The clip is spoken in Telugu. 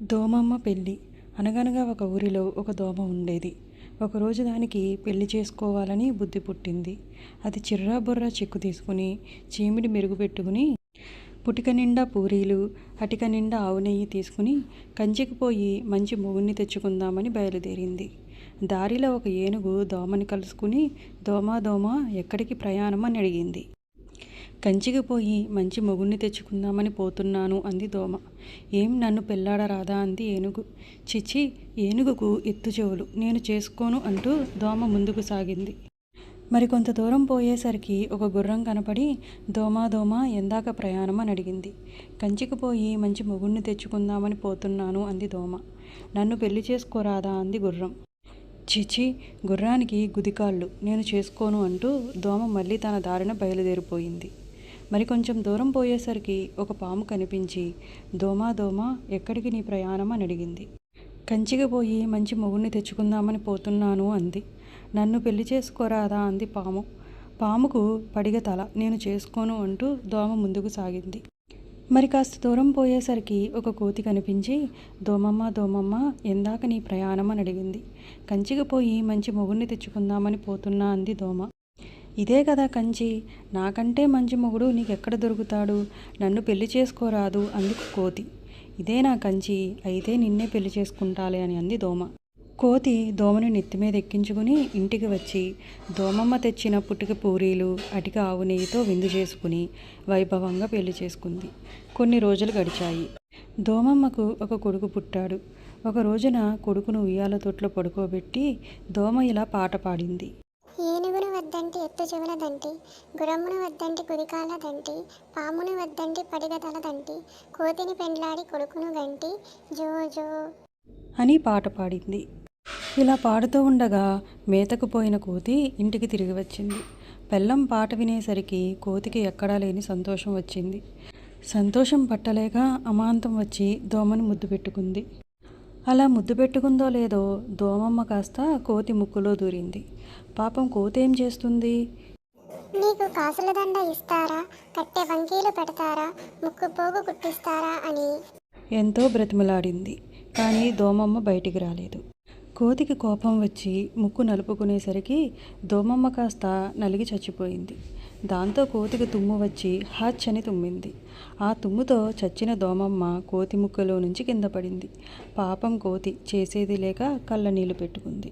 దోమమ్మ పెళ్ళి. అనగనగా ఒక ఊరిలో ఒక దోమ ఉండేది. ఒకరోజు దానికి పెళ్లి చేసుకోవాలని బుద్ధి పుట్టింది. అది చిర్రాబుర్రా చెక్కు తీసుకుని చీమిడి మెరుగు పెట్టుకుని పుటిక నిండా పూరీలు, అటిక నిండా ఆవు నెయ్యి తీసుకుని కంచికి పోయి మంచి మొగుణ్ణి తెచ్చుకుందామని బయలుదేరింది. దారిలో ఒక ఏనుగు దోమని కలుసుకుని దోమా దోమా ఎక్కడికి ప్రయాణం అని అడిగింది. కంచికి పోయి మంచి మొగుణ్ణి తెచ్చుకుందామని పోతున్నాను అంది దోమ. ఏం నన్ను పెళ్ళాడరాదా అంది ఏనుగు. చిచి, ఏనుగుకు ఎత్తు చెవులు, నేను చేసుకోను అంటూ దోమ ముందుకు సాగింది. మరికొంత దూరం పోయేసరికి ఒక గుర్రం కనపడి దోమా దోమా ఎందాక ప్రయాణం అని అడిగింది. కంచికి పోయి మంచి మొగుణ్ణి తెచ్చుకుందామని పోతున్నాను అంది దోమ. నన్ను పెళ్లి చేసుకోరాదా అంది గుర్రం. చిచి, గుర్రానికి గుదికాళ్ళు, నేను చేసుకోను అంటూ దోమ మళ్ళీ తన దారిన బయలుదేరిపోయింది. మరి కొంచెం దూరం పోయేసరికి ఒక పాము కనిపించి దోమా దోమా ఎక్కడికి నీ ప్రయాణం అని అడిగింది. కంచికి పోయి మంచి మొగుణ్ణి తెచ్చుకుందామని పోతున్నాను అంది. నన్ను పెళ్లి చేసుకోరాదా అంది పాము. పాముకు పడిగ తల, నేను చేసుకోను అంటూ దోమ ముందుకు సాగింది. మరి కాస్త దూరం పోయేసరికి ఒక కోతి కనిపించి దోమమ్మ దోమమ్మ ఎందాక నీ ప్రయాణం అని అడిగింది. కంచికి పోయి మంచి మొగుణ్ణి తెచ్చుకుందామని పోతున్నా అంది దోమ. ఇదే కదా కంచి, నాకంటే మంచి మొగుడు నీకెక్కడ దొరుకుతాడు, నన్ను పెళ్లి చేసుకోరాదు అంది కోతి. ఇదే నా కంచి, అయితే నిన్నే పెళ్లి చేసుకుంటాలే అని అంది దోమ. కోతి దోమని నెత్తిమీద ఎక్కించుకుని ఇంటికి వచ్చి దోమమ్మ తెచ్చిన పుట్టిక పూరీలు, అటిక ఆవు నెయ్యితో విందు చేసుకుని వైభవంగా పెళ్లి చేసుకుంది. కొన్ని రోజులు గడిచాయి. దోమమ్మకు ఒక కొడుకు పుట్టాడు. ఒక రోజున కొడుకును ఉయ్యాల తొట్లో పడుకోబెట్టి దోమ ఇలా పాట పాడింది. ఏనుగును వద్దంటి ఎత్తు చెవుల దంటి, గుర్రమును వద్దంటి కుదికాల దంటి, పామును వద్దంటి పడిగతల దంటి, కోతిని పెండ్లాడి కొడుకును గంటి, జో జో అని పాట పాడింది. ఇలా పాడుతూ ఉండగా మేతకు పోయిన కోతి ఇంటికి తిరిగి వచ్చింది. పెళ్ళం పాట వినేసరికి కోతికి ఎక్కడా లేని సంతోషం వచ్చింది. సంతోషం పట్టలేక అమాంతం వచ్చి దోమని ముద్దు పెట్టుకుంది. అలా ముద్దు పెట్టుకుందో లేదో దోమమ్మ కాస్త కోతి ముక్కులో దూరింది. పాపం కోతి ఏం చేస్తుంది? నీకు కాసుల దండ ఇస్తారా, కట్టె వంకీలు పెడతారా, ముక్కు పోగు కుట్టిస్తారా అని ఎంతో బ్రతిమలాడింది. కానీ దోమమ్మ బయటికి రాలేదు. కోతికి కోపం వచ్చి ముక్కు నలుపుకునేసరికి దోమమ్మ కాస్త నలిగి చచ్చిపోయింది. దాంతో కోతికి తుమ్ము వచ్చి హాచ్ అని తుమ్మింది. ఆ తుమ్ముతో చచ్చిన దోమమ్మ కోతి ముక్కులో నుంచి కింద పడింది. పాపం కోతి చేసేది లేక కళ్ళ నీళ్లు పెట్టుకుంది.